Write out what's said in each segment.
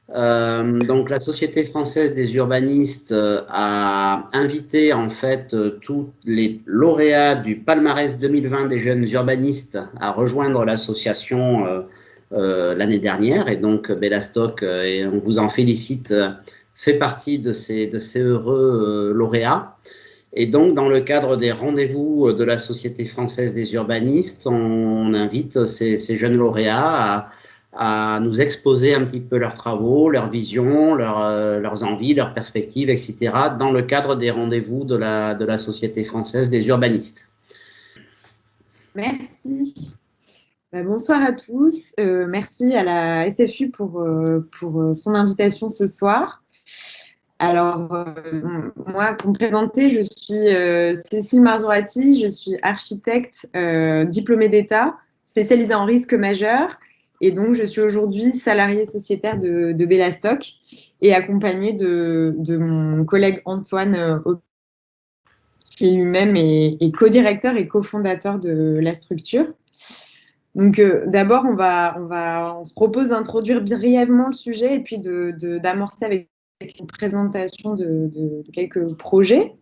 Donc, la Société française des urbanistes a invité en fait tous les lauréats du palmarès 2020 des jeunes urbanistes à rejoindre l'association l'année dernière. Et donc, Bellastock, et on vous en félicite, fait partie de ces heureux lauréats. Et donc, dans le cadre des rendez-vous de la Société française des urbanistes, on invite ces jeunes lauréats à nous exposer un petit peu leurs travaux, leurs visions, leurs envies, leurs perspectives, etc., dans le cadre des rendez-vous de la Société française des urbanistes. Merci. Bonsoir à tous. Merci à la SFU pour son invitation ce soir. Alors, moi, pour me présenter, je suis Cécile Marzorati, je suis architecte diplômée d'État, spécialisée en risque majeur. Et donc, je suis aujourd'hui salariée sociétaire de Bellastock et accompagnée de mon collègue Antoine, qui lui-même est co-directeur et cofondateur de la structure. Donc, d'abord, on se propose d'introduire brièvement le sujet et puis d'amorcer avec une présentation de quelques projets.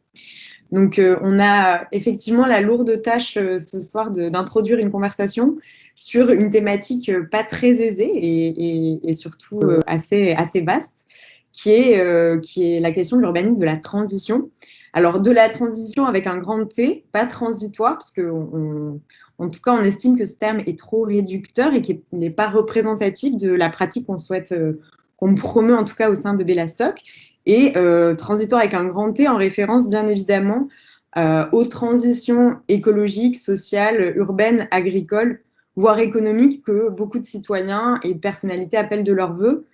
Donc, on a effectivement la lourde tâche ce soir d'introduire une conversation sur une thématique pas très aisée et surtout assez vaste, qui est la question de l'urbanisme de la transition. Alors, de la transition avec un grand T, pas transitoire, parce en tout cas, on estime que ce terme est trop réducteur et qu'il n'est pas représentatif de la pratique qu'on promeut en tout cas au sein de Bellastock. Et transitoire avec un grand T en référence bien évidemment aux transitions écologiques, sociales, urbaines, agricoles, voire économiques que beaucoup de citoyens et de personnalités appellent de leur vœu,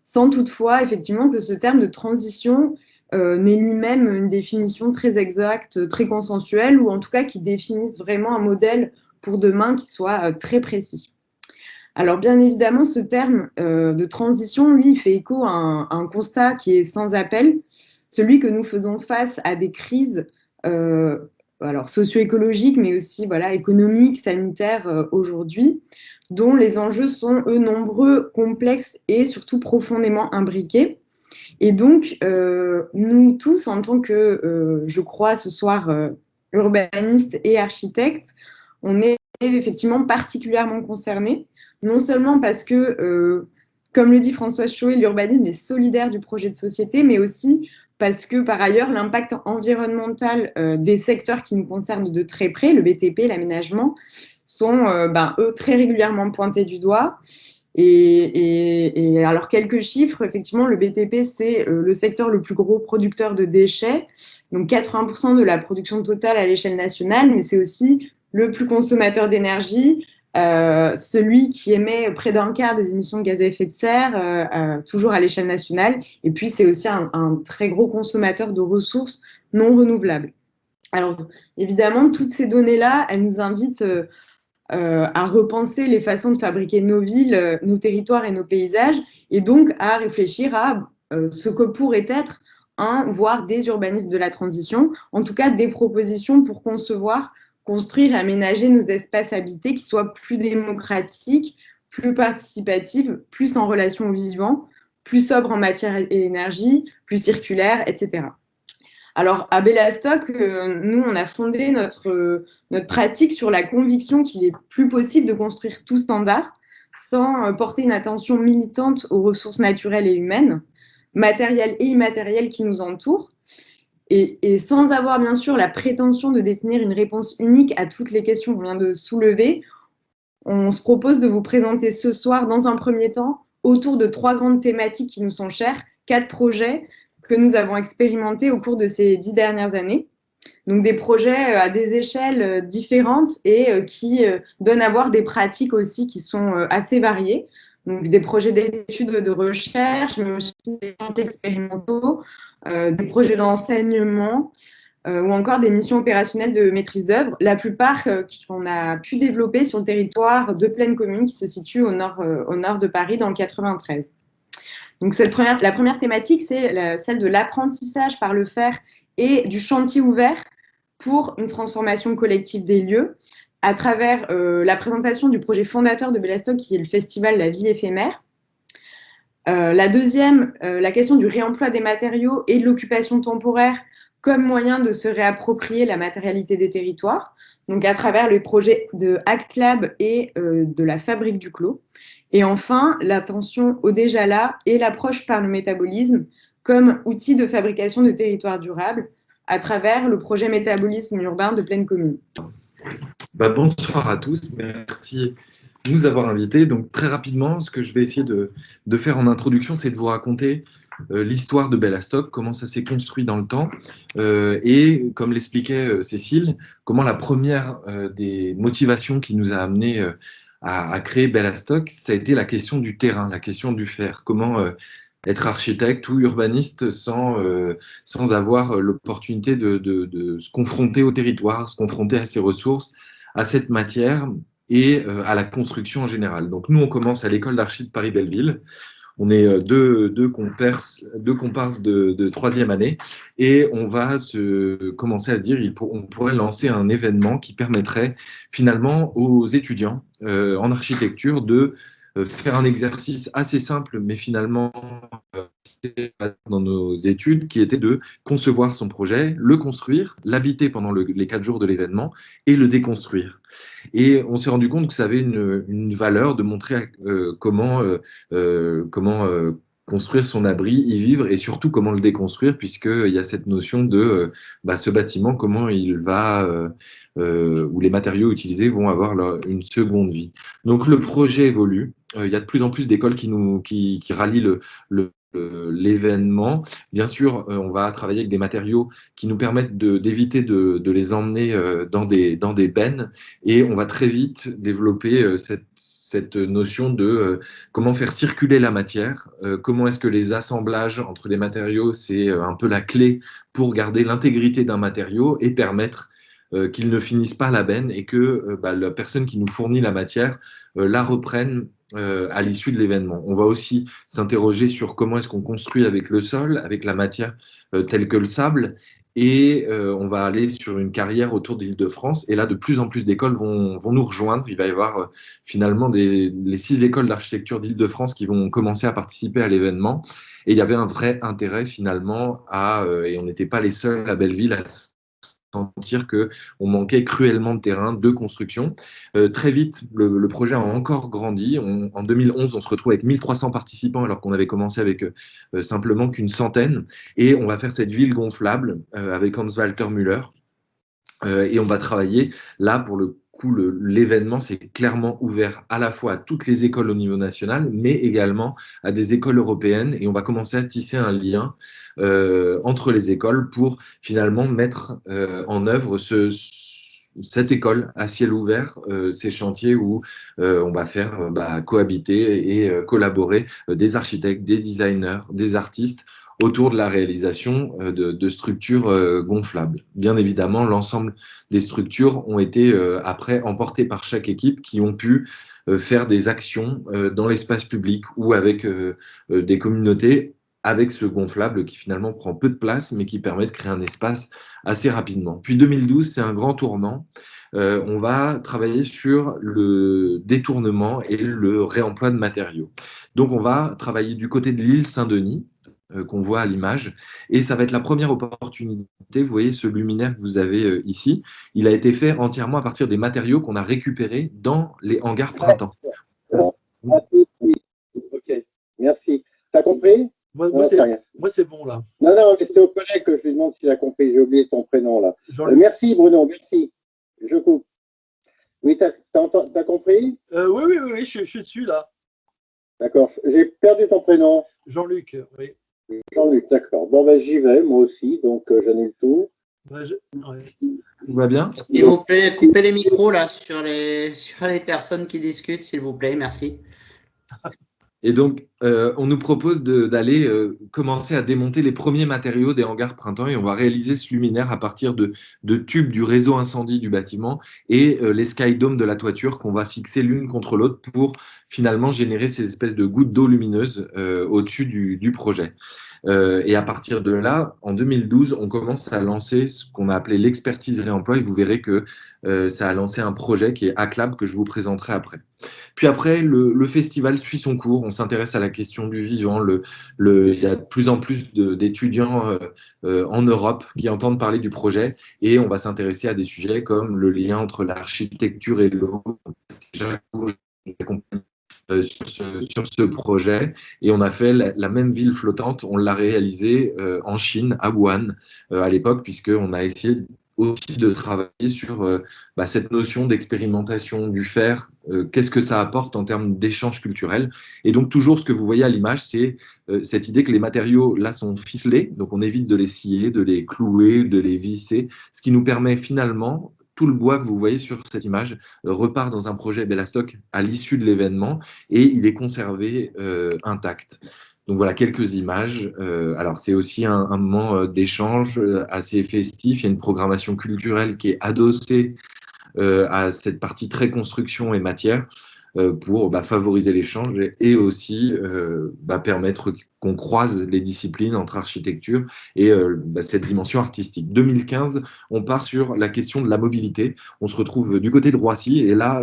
sans toutefois effectivement que ce terme de transition n'ait lui-même une définition très exacte, très consensuelle, ou en tout cas qui définisse vraiment un modèle pour demain qui soit très précis. Alors bien évidemment, ce terme de transition, lui, il fait écho à un constat qui est sans appel, celui que nous faisons face à des crises alors socio-écologiques, mais aussi voilà, économiques, sanitaires aujourd'hui, dont les enjeux sont, eux, nombreux, complexes et surtout profondément imbriqués. Et donc, nous tous, en tant que, je crois, ce soir, urbanistes et architectes, on est effectivement particulièrement concernés, non seulement parce que, comme le dit Françoise Choé, l'urbanisme est solidaire du projet de société, mais aussi parce que, par ailleurs, l'impact environnemental des secteurs qui nous concernent de très près, le BTP, l'aménagement, sont, eux, très régulièrement pointés du doigt. Et alors, quelques chiffres, effectivement, le BTP, c'est le secteur le plus gros producteur de déchets, donc 80% de la production totale à l'échelle nationale, mais c'est aussi le plus consommateur d'énergie, celui qui émet près d'un quart des émissions de gaz à effet de serre, toujours à l'échelle nationale, et puis c'est aussi un très gros consommateur de ressources non renouvelables. Alors, évidemment, toutes ces données-là, elles nous invitent à repenser les façons de fabriquer nos villes, nos territoires et nos paysages, et donc à réfléchir à ce que pourrait être voire des urbanistes de la transition, en tout cas des propositions pour concevoir, construire et aménager nos espaces habités qui soient plus démocratiques, plus participatifs, plus en relation au vivant, plus sobres en matière et énergie, plus circulaires, etc. Alors, à Bellastock, nous, on a fondé notre pratique sur la conviction qu'il est plus possible de construire tout standard sans porter une attention militante aux ressources naturelles et humaines, matérielles et immatérielles qui nous entourent, et sans avoir bien sûr la prétention de détenir une réponse unique à toutes les questions qu'on vient de soulever. On se propose de vous présenter ce soir, dans un premier temps, autour de 3 grandes thématiques qui nous sont chères, 4 projets que nous avons expérimentés au cours de ces 10 dernières années. Donc des projets à des échelles différentes et qui donnent à voir des pratiques aussi qui sont assez variées. Donc des projets d'études de recherche, mais aussi des chantiers expérimentaux, des projets d'enseignement, ou encore des missions opérationnelles de maîtrise d'œuvre, la plupart qu'on a pu développer sur le territoire de Plaine Commune qui se situe au nord de Paris dans le 93. Donc la première thématique, c'est celle de l'apprentissage par le faire et du chantier ouvert pour une transformation collective des lieux à travers la présentation du projet fondateur de Bellastock qui est le festival La Ville éphémère. La deuxième, la question du réemploi des matériaux et de l'occupation temporaire comme moyen de se réapproprier la matérialité des territoires, donc à travers les projets de Act Lab et de la Fabrique du Clos. Et enfin, l'attention au déjà là et l'approche par le métabolisme comme outil de fabrication de territoires durables à travers le projet métabolisme urbain de Pleine Commune. Bonsoir à tous, merci de nous avoir invités. Donc très rapidement, ce que je vais essayer de faire en introduction, c'est de vous raconter l'histoire de Bellastock, comment ça s'est construit dans le temps, et comme l'expliquait Cécile, comment la première des motivations qui nous a amené à créer Bellastock, ça a été la question du terrain, la question du faire. Comment être architecte ou urbaniste sans avoir l'opportunité de se confronter au territoire, se confronter à ses ressources, à cette matière et à la construction en général. Donc nous, on commence à l'école d'archi de Paris-Belleville. On est deux comparses de troisième année et on va commencer à se dire on pourrait lancer un événement qui permettrait finalement aux étudiants en architecture de faire un exercice assez simple, mais finalement dans nos études, qui était de concevoir son projet, le construire, l'habiter pendant les 4 jours de l'événement et le déconstruire. Et on s'est rendu compte que ça avait une valeur de montrer comment construire son abri, y vivre et surtout comment le déconstruire, puisqu'il y a cette notion de ce bâtiment, comment il va, où les matériaux utilisés vont avoir une seconde vie. Donc le projet évolue. Il y a de plus en plus d'écoles qui rallient l'événement. Bien sûr, on va travailler avec des matériaux qui nous permettent d'éviter de les emmener dans des bennes et on va très vite développer cette notion de comment faire circuler la matière, comment est-ce que les assemblages entre les matériaux, c'est un peu la clé pour garder l'intégrité d'un matériau et permettre qu'ils ne finissent pas la benne et que la personne qui nous fournit la matière la reprenne à l'issue de l'événement. On va aussi s'interroger sur comment est-ce qu'on construit avec le sol, avec la matière telle que le sable, et on va aller sur une carrière autour de l'Île-de-France. Et là, de plus en plus d'écoles vont nous rejoindre. Il va y avoir finalement les 6 écoles d'architecture d'Île-de-France qui vont commencer à participer à l'événement. Et il y avait un vrai intérêt finalement et on n'était pas les seuls à Belleville à sentir qu'on manquait cruellement de terrain, de construction. Très vite, le projet a encore grandi. En 2011, on se retrouve avec 1300 participants alors qu'on avait commencé avec simplement qu'une centaine. Et on va faire cette ville gonflable avec Hans-Walter Müller. Et on va travailler là pour le coup, l'événement s'est clairement ouvert à la fois à toutes les écoles au niveau national, mais également à des écoles européennes. Et on va commencer à tisser un lien entre les écoles pour finalement mettre en œuvre cette école à ciel ouvert, ces chantiers où on va faire cohabiter et collaborer des architectes, des designers, des artistes autour de la réalisation de structures gonflables. Bien évidemment, l'ensemble des structures ont été après emportées par chaque équipe qui ont pu faire des actions dans l'espace public ou avec des communautés avec ce gonflable qui finalement prend peu de place mais qui permet de créer un espace assez rapidement. Puis 2012, c'est un grand tournant. On va travailler sur le détournement et le réemploi de matériaux. Donc on va travailler du côté de l'île Saint-Denis, qu'on voit à l'image. Et ça va être la première opportunité. Vous voyez ce luminaire que vous avez ici. Il a été fait entièrement à partir des matériaux qu'on a récupérés dans les hangars printemps. Oui. Ok, merci. T'as compris? Moi, c'est bon, là. Non, mais c'est au collègue que je lui demande s'il a compris. J'ai oublié ton prénom, là. Merci, Bruno, merci. Je coupe. Oui, t'as compris? Oui, je suis dessus, là. D'accord. J'ai perdu ton prénom. Jean-Luc, oui. Jean-Luc, d'accord. Bon, j'y vais, moi aussi, donc j'annule tout. Tout va bien? S'il vous plaît, coupez les micros là sur les personnes qui discutent, s'il vous plaît, merci. Et donc, on nous propose d'aller commencer à démonter les premiers matériaux des hangars printemps et on va réaliser ce luminaire à partir de tubes du réseau incendie du bâtiment et les skydomes de la toiture qu'on va fixer l'une contre l'autre pour finalement générer ces espèces de gouttes d'eau lumineuses au-dessus du projet. Et à partir de là, en 2012, on commence à lancer ce qu'on a appelé l'expertise réemploi, et vous verrez que ça a lancé un projet qui est ACLAB, que je vous présenterai après. Puis après, le festival suit son cours, on s'intéresse à la question du vivant. Il y a de plus en plus d'étudiants en Europe qui entendent parler du projet, et on va s'intéresser à des sujets comme le lien entre l'architecture et l'eau. Sur ce projet, et on a fait la même ville flottante, on l'a réalisée en Chine, à Wuhan, à l'époque, puisqu'on a essayé aussi de travailler sur cette notion d'expérimentation du faire, qu'est-ce que ça apporte en termes d'échange culturel. Et donc toujours ce que vous voyez à l'image, c'est cette idée que les matériaux là sont ficelés, donc on évite de les scier, de les clouer, de les visser, ce qui nous permet finalement, tout le bois que vous voyez sur cette image repart dans un projet Bellastock à l'issue de l'événement, et il est conservé intact. Donc voilà quelques images. Alors c'est aussi un moment d'échange assez festif. Il y a une programmation culturelle qui est adossée à cette partie très construction et matière pour favoriser l'échange et aussi permettre qu'on croise les disciplines entre architecture et cette dimension artistique. 2015, on part sur la question de la mobilité. On se retrouve du côté de Roissy, et là,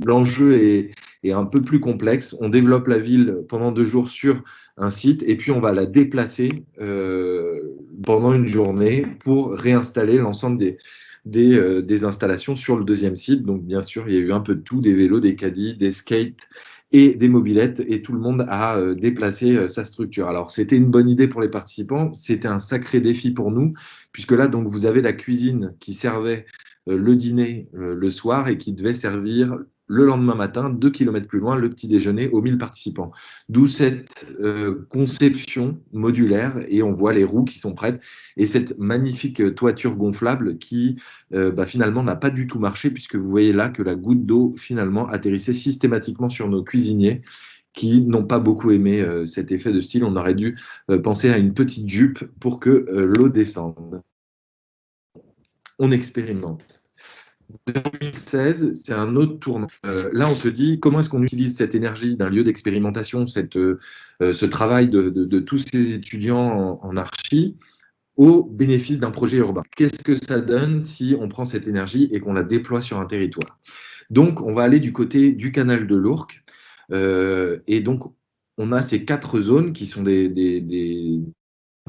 l'enjeu est un peu plus complexe. On développe la ville pendant 2 jours sur un site, et puis on va la déplacer pendant une journée pour réinstaller l'ensemble des installations sur le deuxième site. Donc, bien sûr, il y a eu un peu de tout, des vélos, des caddies, des skates et des mobylettes, et tout le monde a déplacé sa structure. Alors, c'était une bonne idée pour les participants, c'était un sacré défi pour nous, puisque là, donc, vous avez la cuisine qui servait le dîner le soir et qui devait servir le lendemain matin, 2 kilomètres plus loin, le petit déjeuner aux 1000 participants. D'où cette conception modulaire, et on voit les roues qui sont prêtes, et cette magnifique toiture gonflable qui finalement n'a pas du tout marché, puisque vous voyez là que la goutte d'eau finalement atterrissait systématiquement sur nos cuisiniers qui n'ont pas beaucoup aimé cet effet de style. On aurait dû penser à une petite jupe pour que l'eau descende. On expérimente. 2016, c'est un autre tournant. Là, on se dit, comment est-ce qu'on utilise cette énergie d'un lieu d'expérimentation, ce travail de tous ces étudiants en archi, au bénéfice d'un projet urbain? Qu'est-ce que ça donne si on prend cette énergie et qu'on la déploie sur un territoire? Donc, on va aller du côté du canal de l'Ourcq, et donc, on a ces 4 zones qui sont des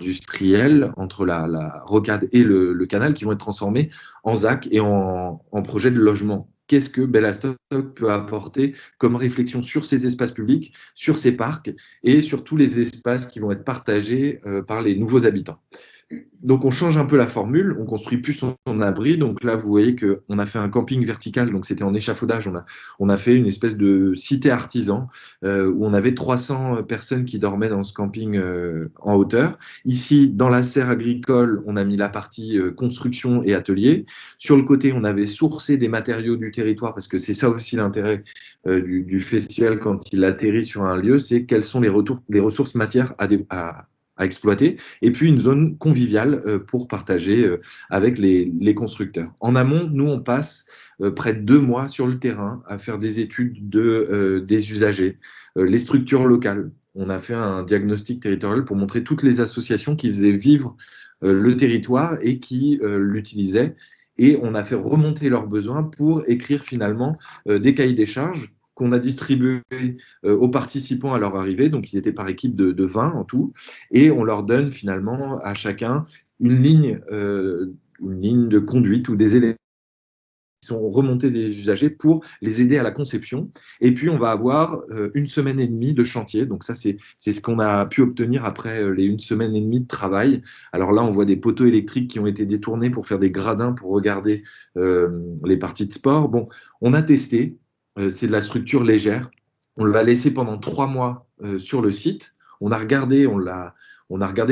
industriels entre la rocade et le canal, qui vont être transformés en ZAC et en projet de logement. Qu'est-ce que Bellastock peut apporter comme réflexion sur ces espaces publics, sur ces parcs et sur tous les espaces qui vont être partagés par les nouveaux habitants? Donc, on change un peu la formule, on construit plus son abri. Donc là, vous voyez qu'on a fait un camping vertical, donc c'était en échafaudage. On a fait une espèce de cité artisan où on avait 300 personnes qui dormaient dans ce camping en hauteur. Ici, dans la serre agricole, on a mis la partie construction et atelier. Sur le côté, on avait sourcé des matériaux du territoire, parce que c'est ça aussi l'intérêt du festival quand il atterrit sur un lieu, c'est quelles sont les ressources matières à exploiter, et puis une zone conviviale pour partager avec les constructeurs. En amont, nous, on passe près de 2 mois sur le terrain à faire des études des usagers, les structures locales. On a fait un diagnostic territorial pour montrer toutes les associations qui faisaient vivre le territoire et qui l'utilisaient, et on a fait remonter leurs besoins pour écrire finalement des cahiers des charges qu'on a distribués aux participants à leur arrivée. Donc, ils étaient par équipe de 20 en tout, et on leur donne finalement à chacun une ligne de conduite ou des éléments qui sont remontés des usagers pour les aider à la conception. Et puis, on va avoir 1 semaine et demie de chantier. Donc ça, c'est ce qu'on a pu obtenir après les 1 semaine et demie de travail. Alors là, on voit des poteaux électriques qui ont été détournés pour faire des gradins pour regarder les parties de sport. Bon, on a testé. C'est de la structure légère. On l'a laissé pendant 3 mois sur le site. On a regardé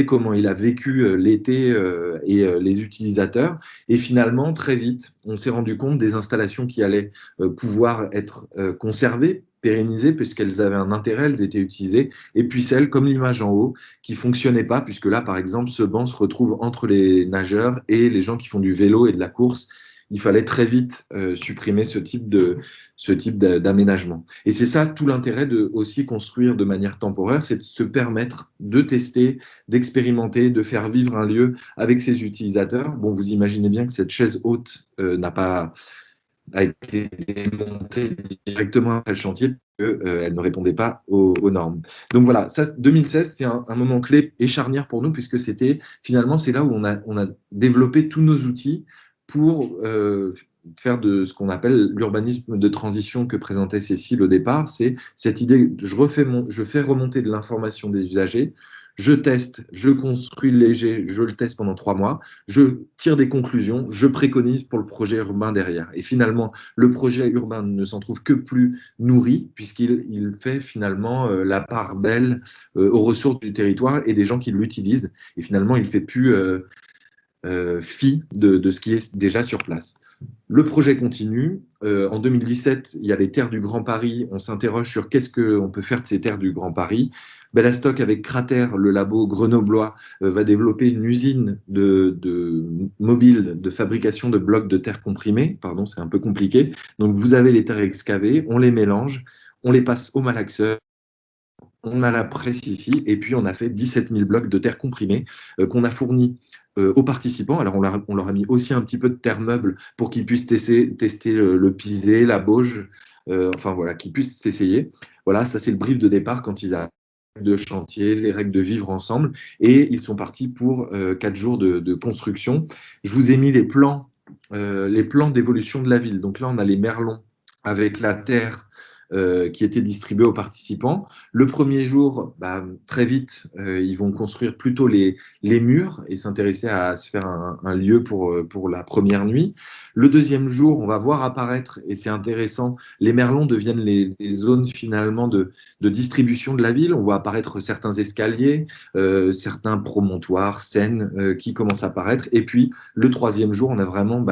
comment il a vécu l'été et les utilisateurs. Et finalement, très vite, on s'est rendu compte des installations qui allaient pouvoir être conservées, pérennisées, puisqu'elles avaient un intérêt, elles étaient utilisées. Et puis celles, comme l'image en haut, qui ne fonctionnaient pas, puisque là, par exemple, ce banc se retrouve entre les nageurs et les gens qui font du vélo et de la course, il fallait très vite supprimer ce type d'aménagement. Et c'est ça tout l'intérêt de aussi construire de manière temporaire, c'est de se permettre de tester, d'expérimenter, de faire vivre un lieu avec ses utilisateurs. Bon, vous imaginez bien que cette chaise haute a été démontée directement après le chantier parce qu'elle ne répondait pas aux normes. Donc voilà, ça, 2016, c'est un moment clé et charnière pour nous, puisque finalement, c'est là où on a développé tous nos outils pour faire de ce qu'on appelle l'urbanisme de transition que présentait Cécile au départ. C'est cette idée, je fais remonter de l'information des usagers, je teste, je construis léger, je le teste pendant 3 mois, je tire des conclusions, je préconise pour le projet urbain derrière. Et finalement, le projet urbain ne s'en trouve que plus nourri, puisqu'il fait finalement la part belle aux ressources du territoire et des gens qui l'utilisent. Et finalement, il ne fait plus fi de ce qui est déjà sur place. Le projet continue. En 2017, il y a les terres du Grand Paris. On s'interroge sur qu'est-ce qu'on peut faire de ces terres du Grand Paris. Bellastock, avec Cratère, le labo grenoblois, va développer une usine mobile de fabrication de blocs de terre comprimés. Pardon, c'est un peu compliqué. Donc, vous avez les terres excavées, on les mélange, on les passe au malaxeur. On a la presse ici, et puis on a fait 17 000 blocs de terre comprimée qu'on a fournis aux participants. Alors, on leur a mis aussi un petit peu de terre meuble pour qu'ils puissent tester le pisé, la bauge, enfin voilà, qu'ils puissent s'essayer. Voilà, ça c'est le brief de départ quand ils arrivent de chantier, les règles de vivre ensemble, et ils sont partis pour 4 jours de construction. Je vous ai mis les plans d'évolution de la ville. Donc là, on a les merlons avec la terre qui étaient distribués aux participants. Le premier jour, très vite, ils vont construire plutôt les murs et s'intéresser à se faire un lieu pour la première nuit. Le deuxième jour, on va voir apparaître, et c'est intéressant, les merlons deviennent les zones finalement de distribution de la ville. On voit apparaître certains escaliers, certains promontoires, scènes qui commencent à apparaître. Et puis, le troisième jour, on a vraiment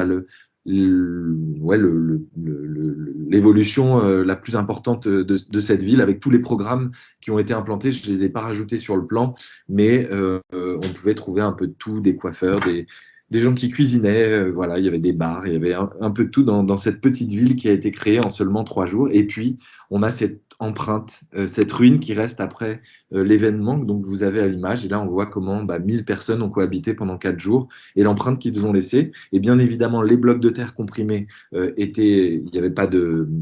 l'évolution la plus importante de cette ville, avec tous les programmes qui ont été implantés. Je ne les ai pas rajoutés sur le plan, mais on pouvait trouver un peu de tout, des coiffeurs, des gens qui cuisinaient, voilà, il y avait des bars, il y avait un peu de tout dans cette petite ville qui a été créée en seulement 3 jours. Et puis, on a cette empreinte, cette ruine qui reste après l'événement, donc vous avez à l'image. Et là, on voit comment 1000 personnes ont cohabité pendant 4 jours et l'empreinte qu'ils ont laissée. Et bien évidemment, les blocs de terre comprimés il y avait pas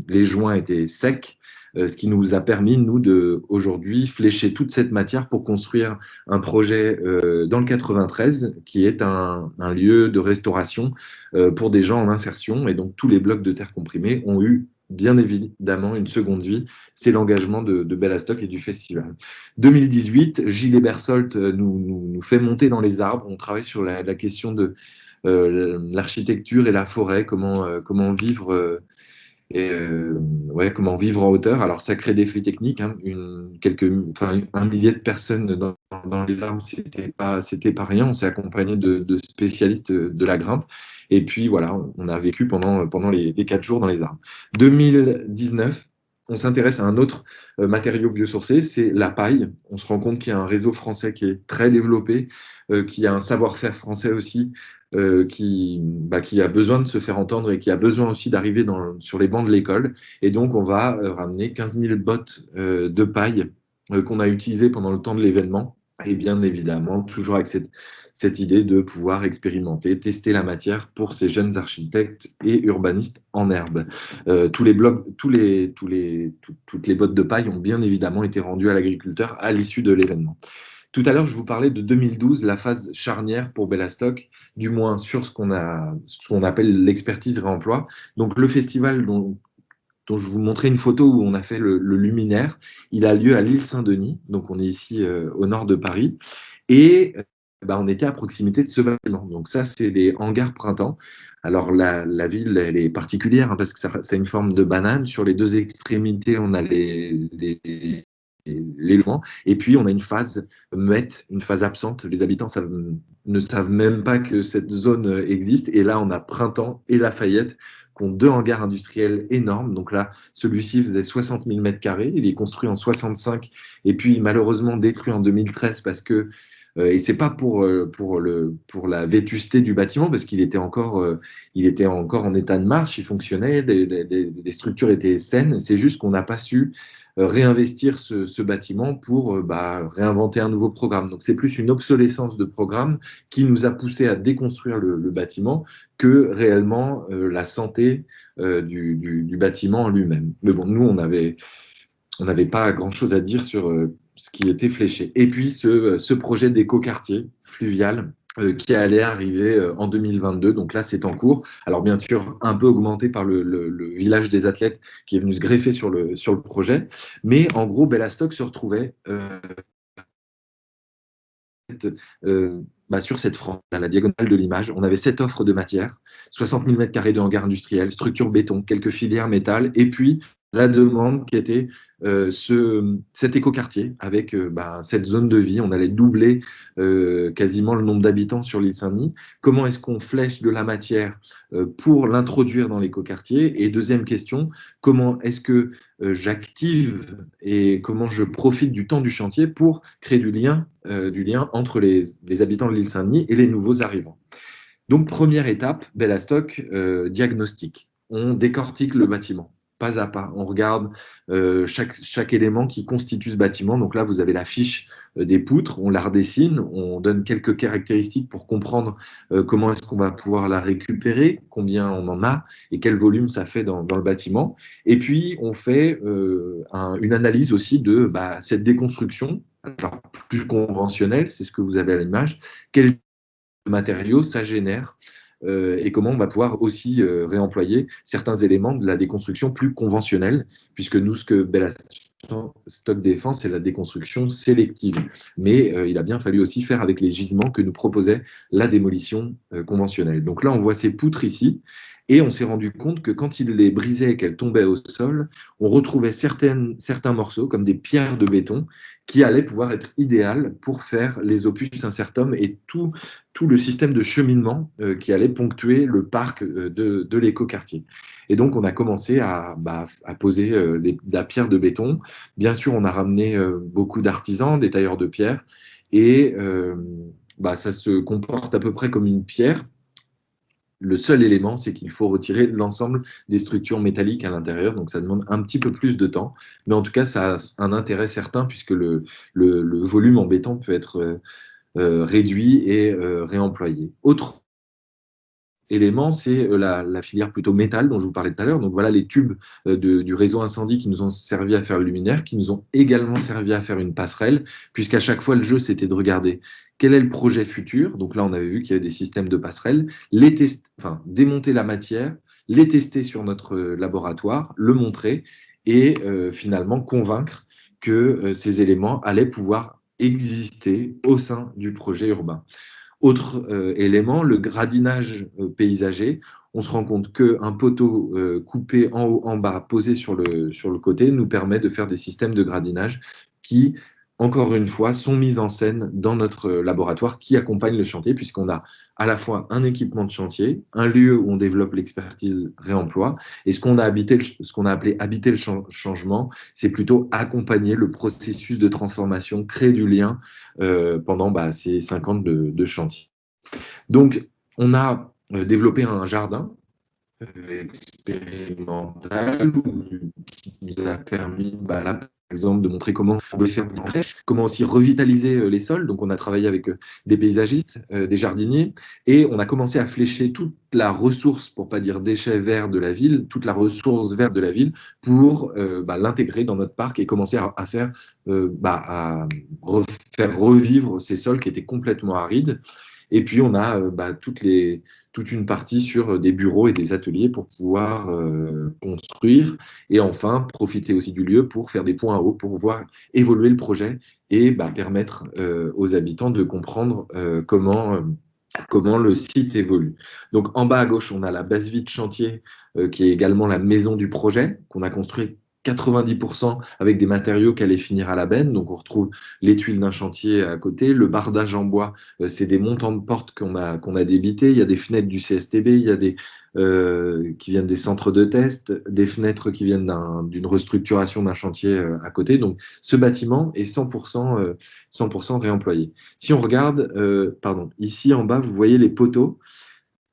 les joints étaient secs, ce qui nous a permis, nous, aujourd'hui flécher toute cette matière pour construire un projet dans le 93, qui est un lieu de restauration pour des gens en insertion. Et donc, tous les blocs de terre comprimés ont eu bien évidemment une seconde vie. C'est l'engagement de Bellastock et du festival. 2018, Gilles Bersolt nous fait monter dans les arbres. On travaille sur la question de l'architecture et la forêt, comment vivre comment vivre en hauteur. Alors ça crée des défis techniques, hein, un millier de personnes dans les arbres, c'était pas rien. On s'est accompagné de spécialistes de la grimpe. Et puis voilà, on a vécu pendant les 4 jours dans les arbres. 2019, on s'intéresse à un autre matériau biosourcé, c'est la paille. On se rend compte qu'il y a un réseau français qui est très développé, qu'il y a un savoir-faire français aussi, qui a besoin de se faire entendre et qui a besoin aussi d'arriver sur les bancs de l'école. Et donc, on va ramener 15 000 bottes de paille qu'on a utilisées pendant le temps de l'événement. Et bien évidemment, toujours avec cette idée de pouvoir expérimenter, tester la matière pour ces jeunes architectes et urbanistes en herbe. Toutes les bottes de paille ont bien évidemment été rendues à l'agriculteur à l'issue de l'événement. Tout à l'heure, je vous parlais de 2012, la phase charnière pour Bellastock, du moins sur ce qu'on appelle l'expertise réemploi. Donc le festival dont je vous montrais une photo où on a fait le luminaire, il a lieu à l'île Saint-Denis, donc on est ici au nord de Paris, et on était à proximité de ce bâtiment. Donc ça, c'est les hangars printemps. Alors la ville, elle est particulière, hein, parce que ça a une forme de banane. Sur les 2 extrémités, on a les logements, et puis on a une phase muette, une phase absente. Les habitants ne savent même pas que cette zone existe. Et là, on a Printemps et Lafayette, qui ont 2 hangars industriels énormes. Donc là, celui-ci faisait 60 000 m². Il est construit en 65, et puis malheureusement détruit en 2013 parce que Et c'est pas pour la vétusté du bâtiment, parce qu'il était encore en état de marche, il fonctionnait, les structures étaient saines. C'est juste qu'on n'a pas su réinvestir ce bâtiment pour réinventer un nouveau programme. Donc c'est plus une obsolescence de programme qui nous a poussé à déconstruire le bâtiment que réellement la santé du bâtiment en lui-même. Mais bon, nous, on n'avait pas grand-chose à dire sur ce qui était fléché. Et puis ce projet d'écoquartier fluvial qui allait arriver en 2022. Donc là, c'est en cours. Alors bien sûr, un peu augmenté par le village des athlètes qui est venu se greffer sur le projet. Mais en gros, Bellastock se retrouvait sur cette frange, à la diagonale de l'image. On avait 7 offres de matière, 60 000 m² de hangar industriel, structure béton, quelques filières métal, et puis la demande qui était cet écoquartier avec cette zone de vie. On allait doubler quasiment le nombre d'habitants sur l'île Saint-Denis. Comment est-ce qu'on flèche de la matière pour l'introduire dans l'écoquartier? Et deuxième question, comment est-ce que j'active et comment je profite du temps du chantier pour créer du lien entre les habitants de l'île Saint-Denis et les nouveaux arrivants? Donc, première étape, Bellastock, diagnostic. On décortique le bâtiment, pas à pas. On regarde chaque élément qui constitue ce bâtiment. Donc là, vous avez la fiche des poutres, on la redessine, on donne quelques caractéristiques pour comprendre comment est-ce qu'on va pouvoir la récupérer, combien on en a et quel volume ça fait dans le bâtiment. Et puis, on fait une analyse aussi de cette déconstruction, alors plus conventionnelle, c'est ce que vous avez à l'image. Quel matériaux ça génère et comment on va pouvoir aussi réemployer certains éléments de la déconstruction plus conventionnelle, puisque nous, ce que Bellastock défend, c'est la déconstruction sélective. Mais il a bien fallu aussi faire avec les gisements que nous proposait la démolition conventionnelle. Donc là, on voit ces poutres ici, et on s'est rendu compte que quand il les brisait et qu'elles tombaient au sol, on retrouvait certains morceaux, comme des pierres de béton, qui allaient pouvoir être idéales pour faire les opus incertum et tout le système de cheminement qui allait ponctuer le parc de l'écoquartier. Et donc, on a commencé à poser la pierre de béton. Bien sûr, on a ramené beaucoup d'artisans, des tailleurs de pierre, et ça se comporte à peu près comme une pierre. Le seul élément, c'est qu'il faut retirer l'ensemble des structures métalliques à l'intérieur, donc ça demande un petit peu plus de temps. Mais en tout cas, ça a un intérêt certain puisque le volume en béton peut être réduit et réemployé. Autre élément, c'est la filière plutôt métal dont je vous parlais tout à l'heure. Donc voilà les tubes du réseau incendie qui nous ont servi à faire le luminaire, qui nous ont également servi à faire une passerelle, puisqu'à chaque fois le jeu c'était de regarder quel est le projet futur. Donc là on avait vu qu'il y avait des systèmes de passerelles, démonter la matière, les tester sur notre laboratoire, le montrer et finalement convaincre que ces éléments allaient pouvoir exister au sein du projet urbain. Autre élément, le gradinage paysager. On se rend compte qu'un poteau coupé en haut, en bas, posé sur le côté, nous permet de faire des systèmes de gradinage qui, encore une fois, sont mis en scène dans notre laboratoire qui accompagne le chantier, puisqu'on a à la fois un équipement de chantier, un lieu où on développe l'expertise réemploi, et ce qu'on a appelé habiter le changement, c'est plutôt accompagner le processus de transformation, créer du lien pendant ces 5 ans de chantier. Donc, on a développé un jardin expérimental qui nous a permis, là, par exemple, de montrer comment on veut faire des flèches, comment aussi revitaliser les sols. Donc, on a travaillé avec des paysagistes, des jardiniers, et on a commencé à flécher toute la ressource, pour pas dire déchets verts de la ville, toute la ressource verte de la ville, pour l'intégrer dans notre parc et commencer à faire revivre ces sols qui étaient complètement arides. Et puis, on a toute une partie sur des bureaux et des ateliers pour pouvoir construire. Et enfin, profiter aussi du lieu pour faire des points hauts, pour voir évoluer le projet et permettre aux habitants de comprendre comment le site évolue. Donc, en bas à gauche, on a la base vide chantier, qui est également la maison du projet, qu'on a construit 90% avec des matériaux qui allaient finir à la benne. Donc, on retrouve les tuiles d'un chantier à côté, le bardage en bois, c'est des montants de portes qu'on a débités, il y a des fenêtres du CSTB, il y a qui viennent des centres de test, des fenêtres qui viennent d'une restructuration d'un chantier à côté. Donc, ce bâtiment est 100% réemployé. Si on regarde, pardon, ici en bas, vous voyez les poteaux.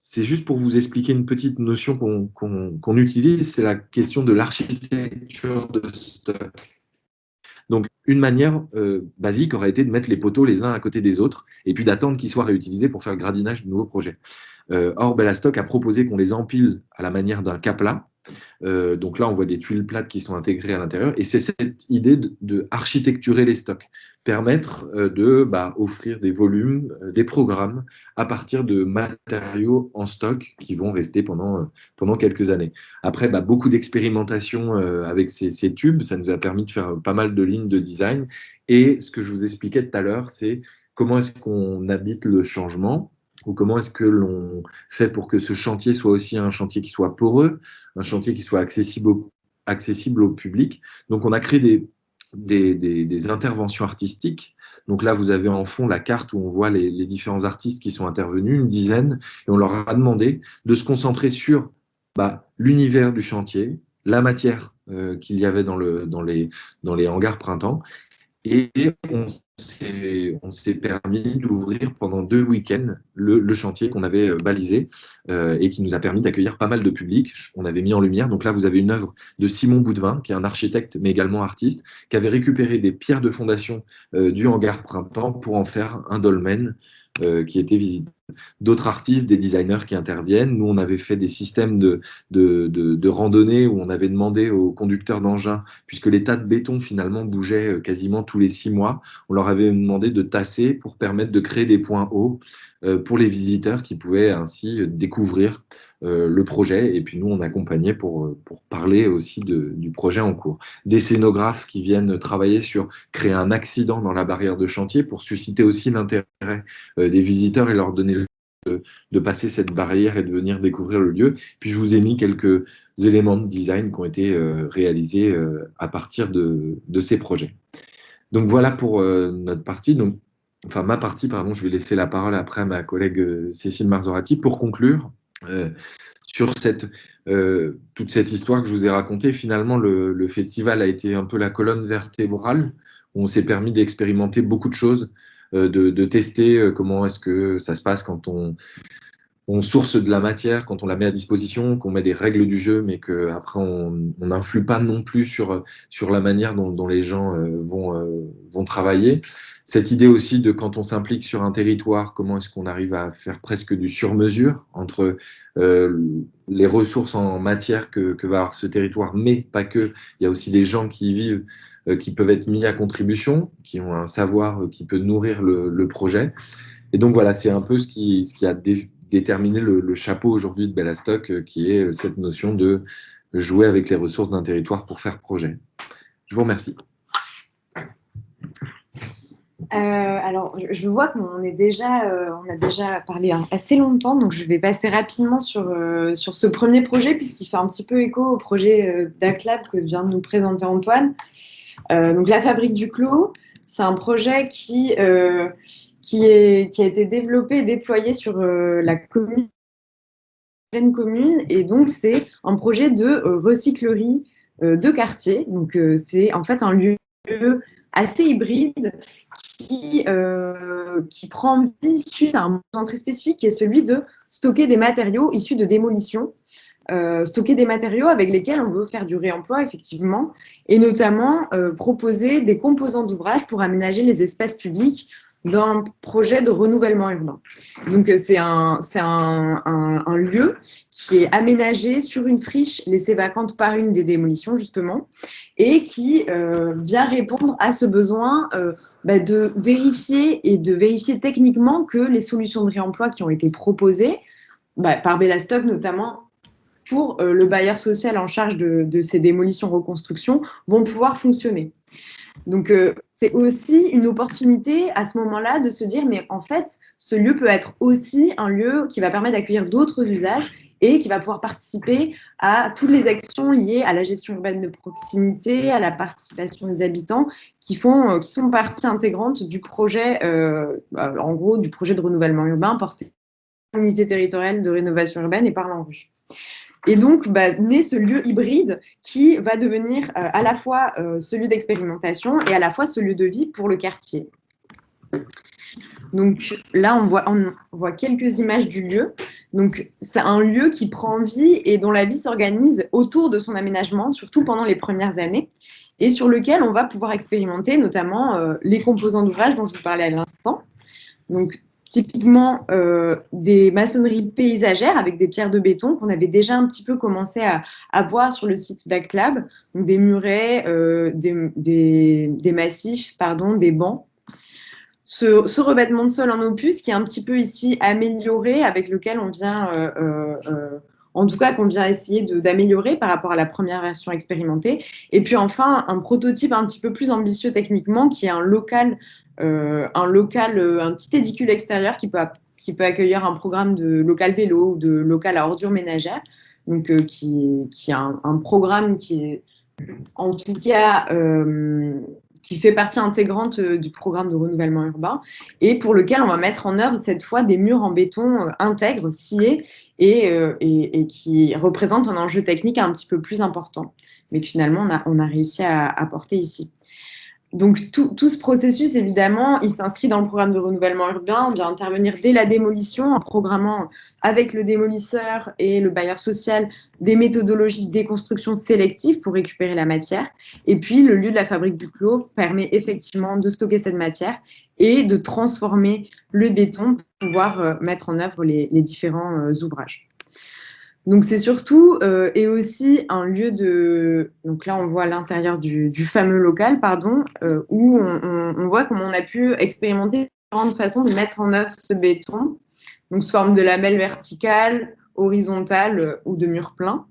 C'est juste pour vous expliquer une petite notion qu'on utilise, c'est la question de l'architecture de stock. Donc, une manière basique aurait été de mettre les poteaux les uns à côté des autres et puis d'attendre qu'ils soient réutilisés pour faire le gradinage de nouveaux projets. Or, Bellastock a proposé qu'on les empile à la manière d'un capla. Donc là, on voit des tuiles plates qui sont intégrées à l'intérieur. Et c'est cette idée de architecturer les stocks, permettre de offrir des volumes, des programmes à partir de matériaux en stock qui vont rester pendant quelques années. Après, beaucoup d'expérimentation avec ces tubes, ça nous a permis de faire pas mal de lignes de design. Et ce que je vous expliquais tout à l'heure, c'est comment est-ce qu'on habite le changement, ou comment est-ce que l'on fait pour que ce chantier soit aussi un chantier qui soit poreux, un chantier qui soit accessible au public. Donc, on a créé des interventions artistiques. Donc là, vous avez en fond la carte où on voit les différents artistes qui sont intervenus, une dizaine, et on leur a demandé de se concentrer sur l'univers du chantier, la matière qu'il y avait dans les hangars printemps, et on s'est permis d'ouvrir pendant 2 week-ends le chantier qu'on avait balisé et qui nous a permis d'accueillir pas mal de public. On avait mis en lumière, donc là vous avez une œuvre de Simon Boudvin, qui est un architecte mais également artiste, qui avait récupéré des pierres de fondation du hangar printemps pour en faire un dolmen qui était visité. D'autres artistes, des designers qui interviennent. Nous, on avait fait des systèmes de randonnée où on avait demandé aux conducteurs d'engins, puisque les tas de béton finalement bougeaient quasiment tous les 6 mois, on leur avait demandé de tasser pour permettre de créer des points hauts pour les visiteurs qui pouvaient ainsi découvrir le projet. Et puis nous, on accompagnait pour parler aussi du projet en cours. Des scénographes qui viennent travailler sur créer un accident dans la barrière de chantier pour susciter aussi l'intérêt des visiteurs et leur donner de passer cette barrière et de venir découvrir le lieu. Puis je vous ai mis quelques éléments de design qui ont été réalisés à partir de ces projets. Donc voilà pour notre partie. Donc, enfin, ma partie, pardon, je vais laisser la parole après à ma collègue Cécile Marzorati pour conclure sur toute cette histoire que je vous ai racontée. Finalement, le festival a été un peu la colonne vertébrale où on s'est permis d'expérimenter beaucoup de choses, de tester comment est-ce que ça se passe quand on source de la matière, quand on la met à disposition, qu'on met des règles du jeu, mais qu'après on n'influe pas non plus sur la manière dont les gens vont travailler. Cette idée aussi de quand on s'implique sur un territoire, comment est-ce qu'on arrive à faire presque du sur-mesure entre les ressources en matière que va avoir ce territoire, mais pas que. Il y a aussi des gens qui y vivent, qui peuvent être mis à contribution, qui ont un savoir qui peut nourrir le projet. Et donc voilà, c'est un peu ce qui a déterminé le chapeau aujourd'hui de Bellastock, qui est cette notion de jouer avec les ressources d'un territoire pour faire projet. Je vous remercie. Alors, je vois qu'on on a déjà parlé assez longtemps, donc je vais passer rapidement sur ce premier projet, puisqu'il fait un petit peu écho au projet d'ACLAB que vient de nous présenter Antoine. Donc, la Fabrique du Clos, c'est un projet qui a été développé et déployé sur la commune, pleine commune, et donc c'est un projet de recyclerie de quartier. Donc, c'est en fait un lieu assez hybride qui prend vie suite à un besoin très spécifique qui est celui de stocker des matériaux issus de démolition, stocker des matériaux avec lesquels on veut faire du réemploi effectivement, et notamment proposer des composants d'ouvrage pour aménager les espaces publics d'un projet de renouvellement urbain. Donc c'est un lieu qui est aménagé sur une friche laissée vacante par une des démolitions justement, et qui vient répondre à ce besoin de vérifier techniquement que les solutions de réemploi qui ont été proposées par Bellastock notamment pour le bailleur social en charge de ces démolitions-reconstructions vont pouvoir fonctionner. Donc, c'est aussi une opportunité à ce moment-là de se dire, mais en fait, ce lieu peut être aussi un lieu qui va permettre d'accueillir d'autres usages et qui va pouvoir participer à toutes les actions liées à la gestion urbaine de proximité, à la participation des habitants, qui sont partie intégrante du projet, en gros, du projet de renouvellement urbain porté par l'unité territoriale de rénovation urbaine et par l'ANRU. Et donc, naît ce lieu hybride qui va devenir à la fois ce lieu d'expérimentation et à la fois ce lieu de vie pour le quartier. Donc là, on voit quelques images du lieu. Donc, c'est un lieu qui prend vie et dont la vie s'organise autour de son aménagement, surtout pendant les premières années, et sur lequel on va pouvoir expérimenter notamment les composants d'ouvrage dont je vous parlais à l'instant. Donc, typiquement des maçonneries paysagères avec des pierres de béton qu'on avait déjà un petit peu commencé à voir sur le site d'Aclab, donc des murets, des massifs, des bancs. Ce revêtement de sol en opus qui est un petit peu ici amélioré, avec lequel on vient, en tout cas qu'on vient essayer d'améliorer par rapport à la première version expérimentée. Et puis enfin, un prototype un petit peu plus ambitieux techniquement qui est un petit édicule extérieur qui peut accueillir un programme de local vélo ou de local à ordures ménagères, donc qui est un programme qui est en tout cas qui fait partie intégrante du programme de renouvellement urbain et pour lequel on va mettre en œuvre cette fois des murs en béton intègres, sciés et qui représentent un enjeu technique un petit peu plus important, mais que finalement on a réussi à apporter ici. Donc, tout ce processus, évidemment, il s'inscrit dans le programme de renouvellement urbain. On vient intervenir dès la démolition en programmant avec le démolisseur et le bailleur social des méthodologies de déconstruction sélective pour récupérer la matière. Et puis, le lieu de la fabrique du clos permet effectivement de stocker cette matière et de transformer le béton pour pouvoir mettre en œuvre les différents ouvrages. Donc, c'est surtout et aussi un lieu de... Donc là, on voit l'intérieur du fameux local, où on voit comment on a pu expérimenter différentes façons de mettre en œuvre ce béton, donc sous forme de lamelles verticales, horizontales ou de murs pleins.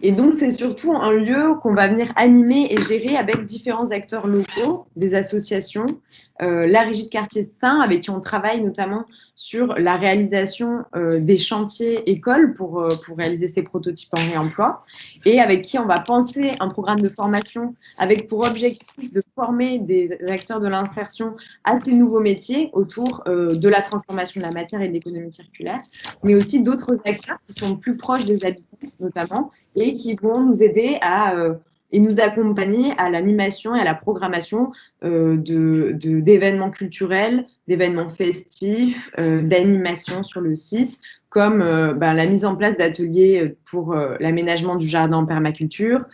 Et donc, c'est surtout un lieu qu'on va venir animer et gérer avec différents acteurs locaux, des associations, la Régie de quartier sain, avec qui on travaille notamment sur la réalisation des chantiers écoles pour réaliser ces prototypes en réemploi, et avec qui on va penser un programme de formation avec pour objectif de former des acteurs de l'insertion à ces nouveaux métiers autour de la transformation de la matière et de l'économie circulaire, mais aussi d'autres acteurs qui sont plus proches des habitants notamment, et qui vont nous aider et nous accompagner à l'animation et à la programmation d'événements culturels, d'événements festifs, d'animation sur le site, comme la mise en place d'ateliers pour l'aménagement du jardin en permaculture,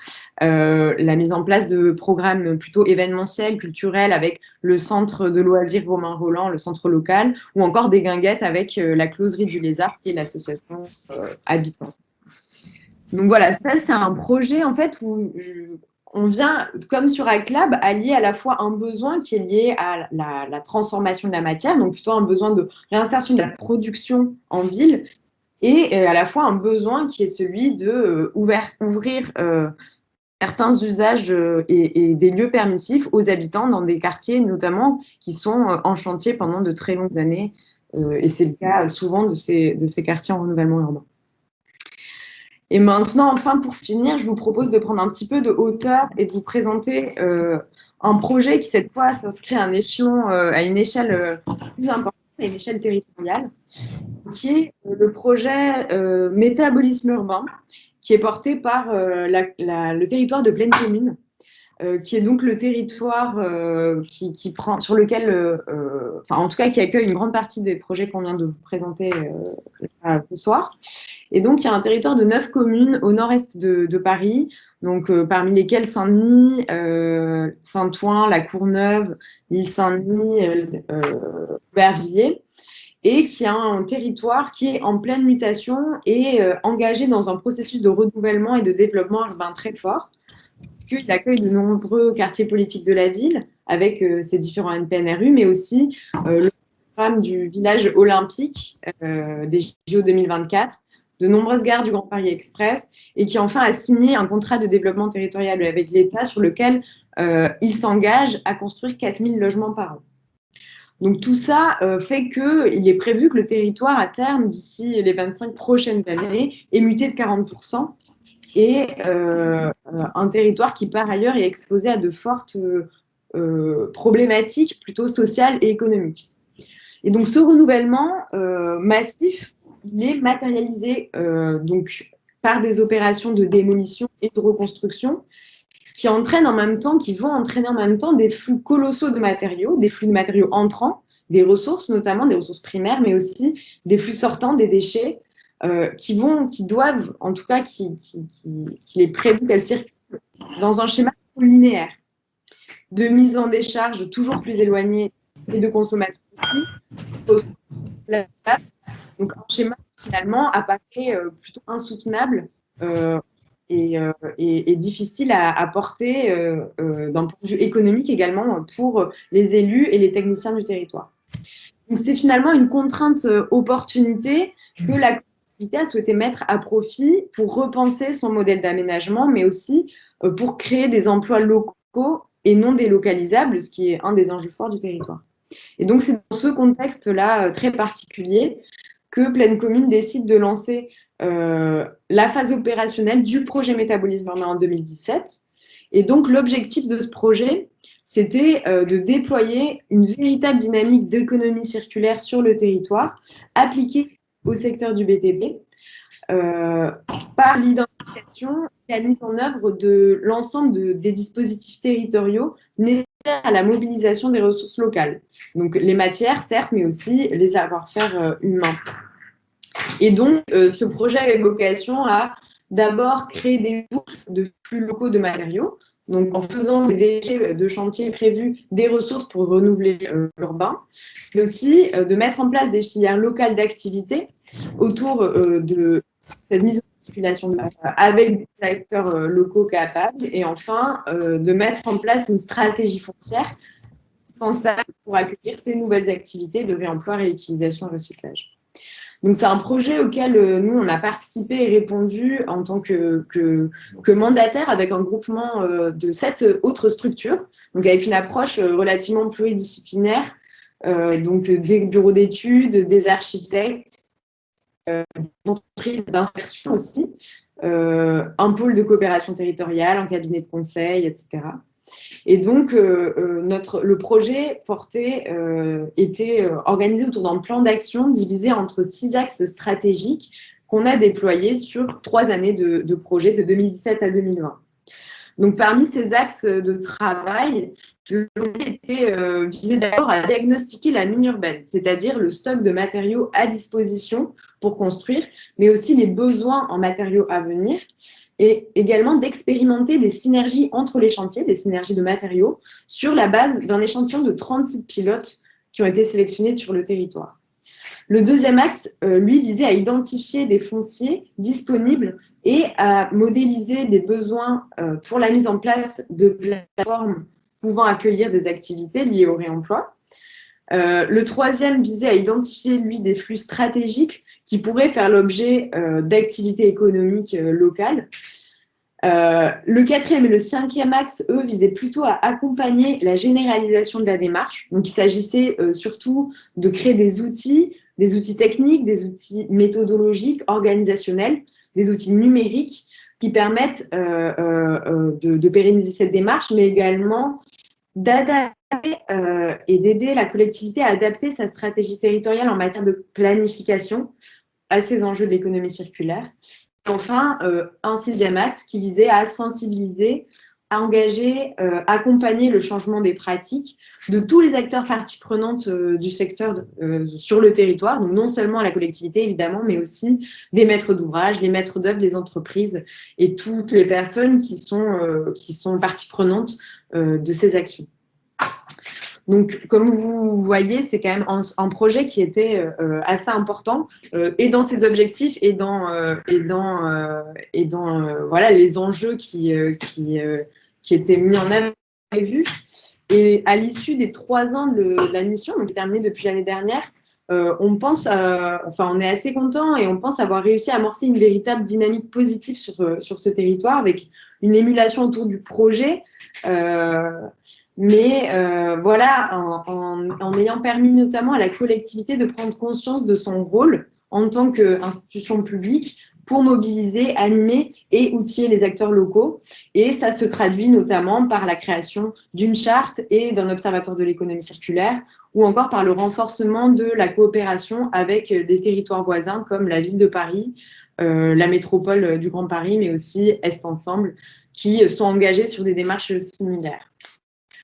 la mise en place de programmes plutôt événementiels, culturels, avec le centre de loisirs Romain Roland, le centre local, ou encore des guinguettes avec la closerie du Lézard, qui est l'association Habitants. Donc voilà, ça c'est un projet en fait où on vient, comme sur Aclab, allier à la fois un besoin qui est lié à la transformation de la matière, donc plutôt un besoin de réinsertion de la production en ville, et à la fois un besoin qui est celui de ouvrir certains usages et des lieux permissifs aux habitants dans des quartiers notamment qui sont en chantier pendant de très longues années, et c'est le cas souvent de ces quartiers en renouvellement urbain. Et maintenant, enfin, pour finir, je vous propose de prendre un petit peu de hauteur et de vous présenter un projet qui, cette fois, s'inscrit à une échelle plus importante, à une échelle territoriale, qui est le projet Métabolisme urbain, qui est porté par le territoire de Plaine Commune, qui est donc le territoire qui prend, sur lequel, en tout cas, qui accueille une grande partie des projets qu'on vient de vous présenter ce soir. Et donc, il y a un territoire de 9 communes au nord-est de Paris, donc parmi lesquelles Saint-Denis, Saint-Ouen, La Courneuve, l'île Saint-Denis, Aubervilliers, et qui a un territoire qui est en pleine mutation et engagé dans un processus de renouvellement et de développement urbain très fort, puisqu'il accueille de nombreux quartiers politiques de la ville, avec ses différents NPNRU, mais aussi le programme du village olympique des JO 2024, de nombreuses gares du Grand Paris Express, et qui enfin a signé un contrat de développement territorial avec l'État sur lequel il s'engage à construire 4000 logements par an. Donc tout ça fait qu'il est prévu que le territoire, à terme, d'ici les 25 prochaines années, est muté de 40%, et un territoire qui, par ailleurs, est exposé à de fortes problématiques plutôt sociales et économiques. Et donc ce renouvellement massif, il est matérialisé donc par des opérations de démolition et de reconstruction qui vont entraîner en même temps des flux colossaux de matériaux, des flux de matériaux entrants, des ressources notamment, des ressources primaires, mais aussi des flux sortants, des déchets, qui doivent, en tout cas, qu'il est prévu qu'elles circulent dans un schéma linéaire de mise en décharge toujours plus éloigné et de consommation aussi. Donc, un schéma qui finalement apparaît plutôt insoutenable et difficile à porter d'un point de vue économique également pour les élus et les techniciens du territoire. Donc, c'est finalement une contrainte opportunité que la collectivité a souhaité mettre à profit pour repenser son modèle d'aménagement, mais aussi pour créer des emplois locaux et non délocalisables, ce qui est un des enjeux forts du territoire. Et donc, c'est dans ce contexte-là très particulier que Pleine Commune décide de lancer la phase opérationnelle du projet Métabolisme urbain en 2017. Et donc, l'objectif de ce projet, c'était de déployer une véritable dynamique d'économie circulaire sur le territoire, appliquée au secteur du BTP, par l'identification et la mise en œuvre de l'ensemble des dispositifs territoriaux nécessaires à la mobilisation des ressources locales. Donc, les matières, certes, mais aussi les savoir-faire humains. Et donc, ce projet avait vocation à d'abord créer des boucles de flux locaux de matériaux, donc en faisant des déchets de chantier prévus des ressources pour renouveler l'urbain, mais aussi de mettre en place des filières locales d'activité autour de cette mise en circulation avec des acteurs locaux capables, et enfin de mettre en place une stratégie foncière indispensable pour accueillir ces nouvelles activités de réemploi, réutilisation et recyclage. Donc, c'est un projet auquel nous, on a participé et répondu en tant que mandataire avec un groupement de 7 autres structures, donc avec une approche relativement pluridisciplinaire, donc des bureaux d'études, des architectes, des entreprises d'insertion aussi, un pôle de coopération territoriale, un cabinet de conseil, etc. Et donc, le projet était organisé autour d'un plan d'action divisé entre 6 axes stratégiques qu'on a déployés sur 3 années de projet, de 2017 à 2020. Donc, parmi ces axes de travail, le projet était visé d'abord à diagnostiquer la mine urbaine, c'est-à-dire le stock de matériaux à disposition pour construire, mais aussi les besoins en matériaux à venir, et également d'expérimenter des synergies entre les chantiers, des synergies de matériaux, sur la base d'un échantillon de 30 sites pilotes qui ont été sélectionnés sur le territoire. Le deuxième axe, lui, visait à identifier des fonciers disponibles et à modéliser des besoins pour la mise en place de plateformes pouvant accueillir des activités liées au réemploi. Le troisième visait à identifier, lui, des flux stratégiques qui pourraient faire l'objet d'activités économiques locales. Le quatrième et le cinquième axe, eux, visaient plutôt à accompagner la généralisation de la démarche. Donc, il s'agissait surtout de créer des outils techniques, des outils méthodologiques, organisationnels, des outils numériques qui permettent de pérenniser cette démarche, mais également d'adapter et d'aider la collectivité à adapter sa stratégie territoriale en matière de planification à ces enjeux de l'économie circulaire. Et enfin, un sixième axe qui visait à sensibiliser, à engager, accompagner le changement des pratiques de tous les acteurs parties prenantes du secteur sur le territoire, donc non seulement la collectivité évidemment, mais aussi des maîtres d'ouvrage, les maîtres d'œuvre, les entreprises et toutes les personnes qui sont parties prenantes de ces actions. Donc, comme vous voyez, c'est quand même un projet qui était assez important et dans ses objectifs et dans voilà, les enjeux qui étaient mis en œuvre et vus. Et à l'issue des 3 ans de la mission, donc terminée depuis l'année dernière, on est assez content et on pense avoir réussi à amorcer une véritable dynamique positive sur ce territoire avec une émulation autour du projet. Mais voilà, en ayant permis notamment à la collectivité de prendre conscience de son rôle en tant qu'institution publique pour mobiliser, animer et outiller les acteurs locaux. Et ça se traduit notamment par la création d'une charte et d'un observatoire de l'économie circulaire, ou encore par le renforcement de la coopération avec des territoires voisins comme la ville de Paris, la métropole du Grand Paris, mais aussi Est Ensemble, qui sont engagés sur des démarches similaires.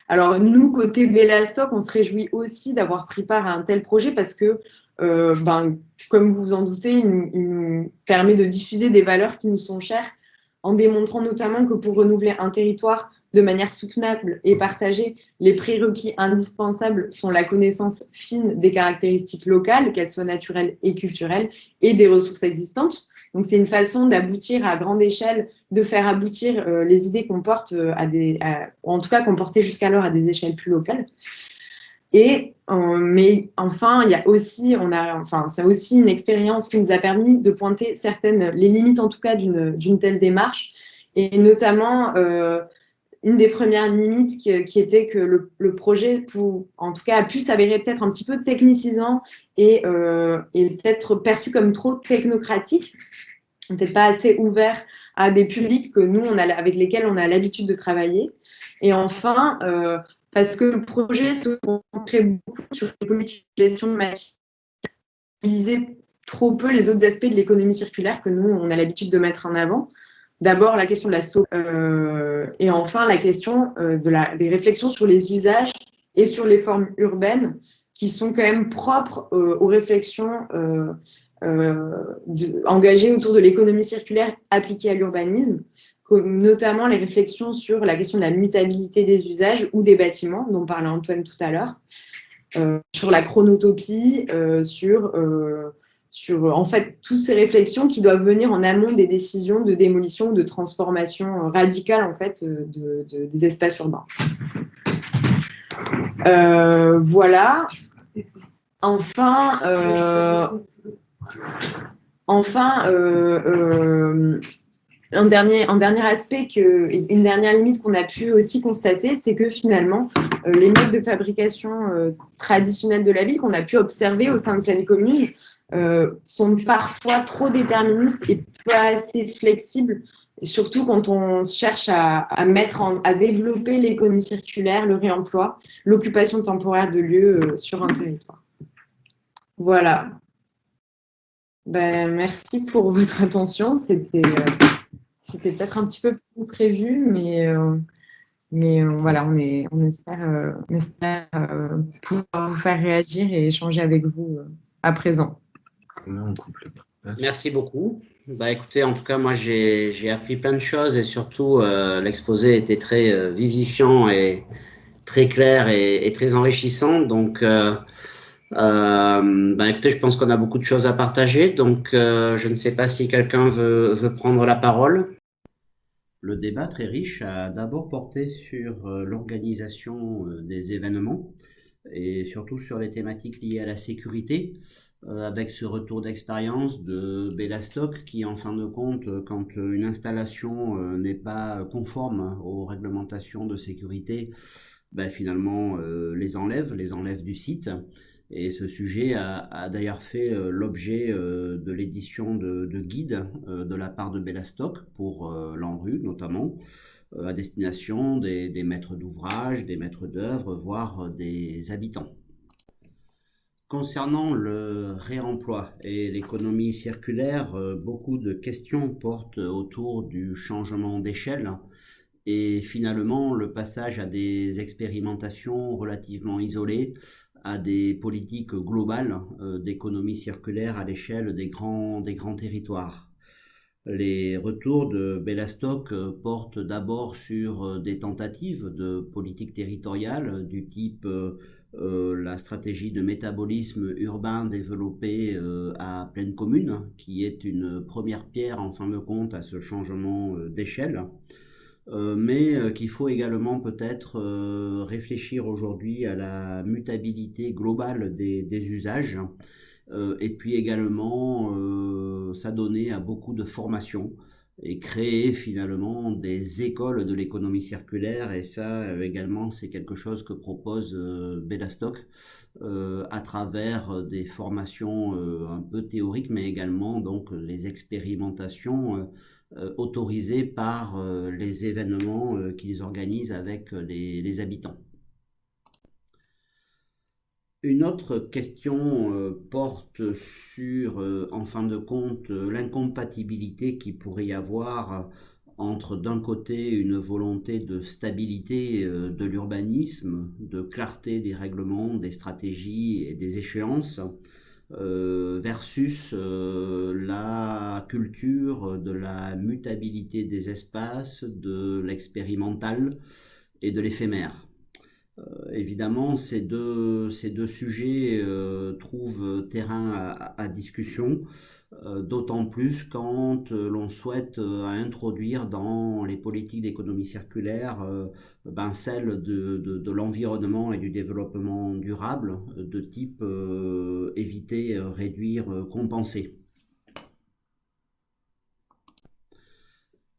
Alors, nous, côté Bellastock, on se réjouit aussi d'avoir pris part à un tel projet parce que, comme vous vous en doutez, il nous permet de diffuser des valeurs qui nous sont chères en démontrant notamment que pour renouveler un territoire de manière soutenable et partagée, les prérequis indispensables sont la connaissance fine des caractéristiques locales, qu'elles soient naturelles et culturelles, et des ressources existantes. Donc, c'est une façon d'aboutir à grande échelle, de faire aboutir les idées qu'on porte en tout cas qu'on portait jusqu'alors à des échelles plus locales. Et mais enfin, il y a aussi, c'est aussi une expérience qui nous a permis de pointer les limites en tout cas d'une telle démarche, et notamment une des premières limites qui était que le projet, en tout cas, a pu s'avérer peut-être un petit peu technicisant et peut-être perçu comme trop technocratique, peut-être pas assez ouvert à des publics que nous, avec lesquels on a l'habitude de travailler. Et enfin, parce que le projet se concentrait beaucoup sur les politiques de gestion de matière, utiliser trop peu les autres aspects de l'économie circulaire que nous, on a l'habitude de mettre en avant. D'abord, la question de la et enfin, la question des réflexions sur les usages et sur les formes urbaines qui sont quand même propres aux réflexions engagées autour de l'économie circulaire appliquée à l'urbanisme, notamment les réflexions sur la question de la mutabilité des usages ou des bâtiments, dont parlait Antoine tout à l'heure, sur la chronotopie, sur en fait toutes ces réflexions qui doivent venir en amont des décisions de démolition ou de transformation radicale en fait des espaces urbains. Voilà. Enfin, un dernier aspect, une dernière limite qu'on a pu aussi constater, c'est que finalement, les modes de fabrication traditionnels de la ville qu'on a pu observer au sein de pleines communes sont parfois trop déterministes et pas assez flexibles, et surtout quand on cherche à développer l'économie circulaire, le réemploi, l'occupation temporaire de lieux sur un territoire. Voilà. Merci pour votre attention. C'était peut-être un petit peu plus prévu, mais voilà, on espère pouvoir vous faire réagir et échanger avec vous à présent. Merci beaucoup. Écoutez, en tout cas, moi, j'ai appris plein de choses et surtout, l'exposé était très vivifiant et très clair et très enrichissant. Donc, écoutez, je pense qu'on a beaucoup de choses à partager. Donc, je ne sais pas si quelqu'un veut prendre la parole. Le débat très riche a d'abord porté sur l'organisation des événements et surtout sur les thématiques liées à la sécurité, avec ce retour d'expérience de Bellastock qui, en fin de compte, quand une installation n'est pas conforme aux réglementations de sécurité, finalement les enlève du site. Et ce sujet a d'ailleurs fait l'objet de l'édition de guides de la part de Bellastock pour l'ANRU notamment, à destination des maîtres d'ouvrage, des maîtres d'œuvre, voire des habitants. Concernant le réemploi et l'économie circulaire, beaucoup de questions portent autour du changement d'échelle et finalement le passage à des expérimentations relativement isolées, à des politiques globales d'économie circulaire à l'échelle des grands territoires. Les retours de Bellastock portent d'abord sur des tentatives de politique territoriale du type la stratégie de métabolisme urbain développée à Pleine Commune, qui est une première pierre en fin de compte à ce changement d'échelle. Mais qu'il faut également peut-être réfléchir aujourd'hui à la mutabilité globale des usages et puis également s'adonner à beaucoup de formations et créer finalement des écoles de l'économie circulaire, et ça également c'est quelque chose que propose Bellastock à travers des formations un peu théoriques, mais également donc les expérimentations autorisés par les événements qu'ils organisent avec les habitants. Une autre question porte sur, en fin de compte, l'incompatibilité qu'il pourrait y avoir entre d'un côté une volonté de stabilité de l'urbanisme, de clarté des règlements, des stratégies et des échéances, versus la culture de la mutabilité des espaces, de l'expérimental et de l'éphémère. Évidemment, ces deux sujets trouvent terrain à discussion, d'autant plus quand l'on souhaite introduire dans les politiques d'économie circulaire celle de l'environnement et du développement durable de type éviter, réduire, compenser.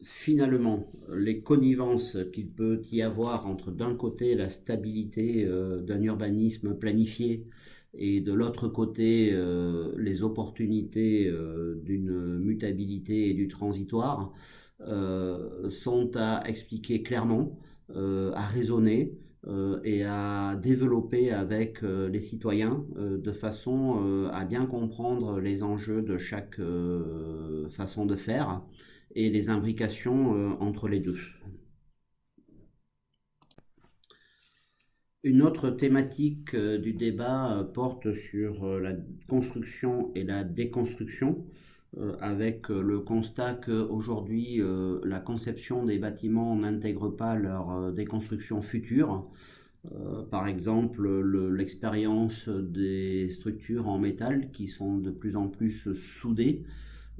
Finalement, les connivences qu'il peut y avoir entre d'un côté la stabilité d'un urbanisme planifié et de l'autre côté les opportunités d'une mutabilité et du transitoire sont à expliquer clairement, à raisonner et à développer avec les citoyens de façon à bien comprendre les enjeux de chaque façon de faire et les imbrications entre les deux. Une autre thématique du débat porte sur la construction et la déconstruction, avec le constat qu'aujourd'hui, la conception des bâtiments n'intègre pas leur déconstruction future. Par exemple, l'expérience des structures en métal qui sont de plus en plus soudées,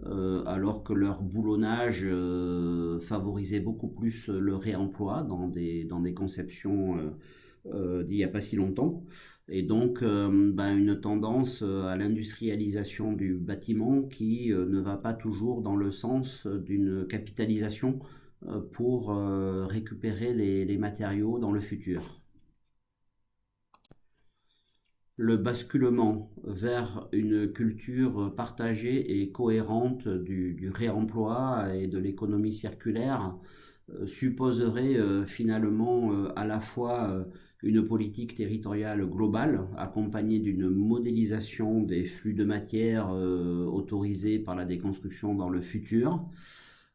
alors que leur boulonnage favorisait beaucoup plus le réemploi dans des conceptions d'il n'y a pas si longtemps. Et donc une tendance à l'industrialisation du bâtiment qui ne va pas toujours dans le sens d'une capitalisation pour récupérer les matériaux dans le futur. Le basculement vers une culture partagée et cohérente du réemploi et de l'économie circulaire supposerait finalement à la fois une politique territoriale globale accompagnée d'une modélisation des flux de matière autorisés par la déconstruction dans le futur,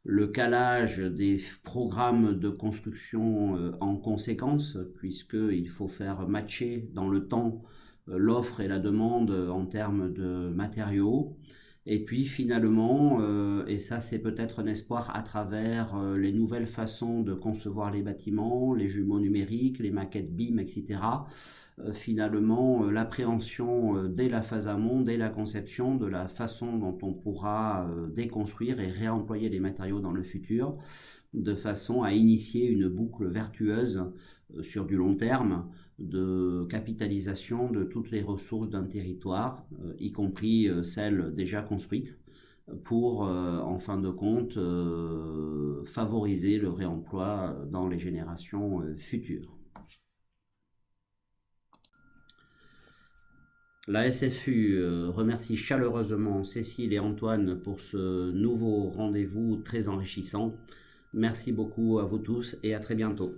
le calage des programmes de construction en conséquence, puisqu'il faut faire matcher dans le temps l'offre et la demande en termes de matériaux. Et puis finalement, et ça c'est peut-être un espoir à travers les nouvelles façons de concevoir les bâtiments, les jumeaux numériques, les maquettes BIM, etc. Finalement, l'appréhension dès la phase amont, dès la conception de la façon dont on pourra déconstruire et réemployer les matériaux dans le futur, de façon à initier une boucle vertueuse sur du long terme de capitalisation de toutes les ressources d'un territoire, y compris celles déjà construites, pour, en fin de compte, favoriser le réemploi dans les générations futures. La SFU remercie chaleureusement Cécile et Antoine pour ce nouveau rendez-vous très enrichissant. Merci beaucoup à vous tous et à très bientôt.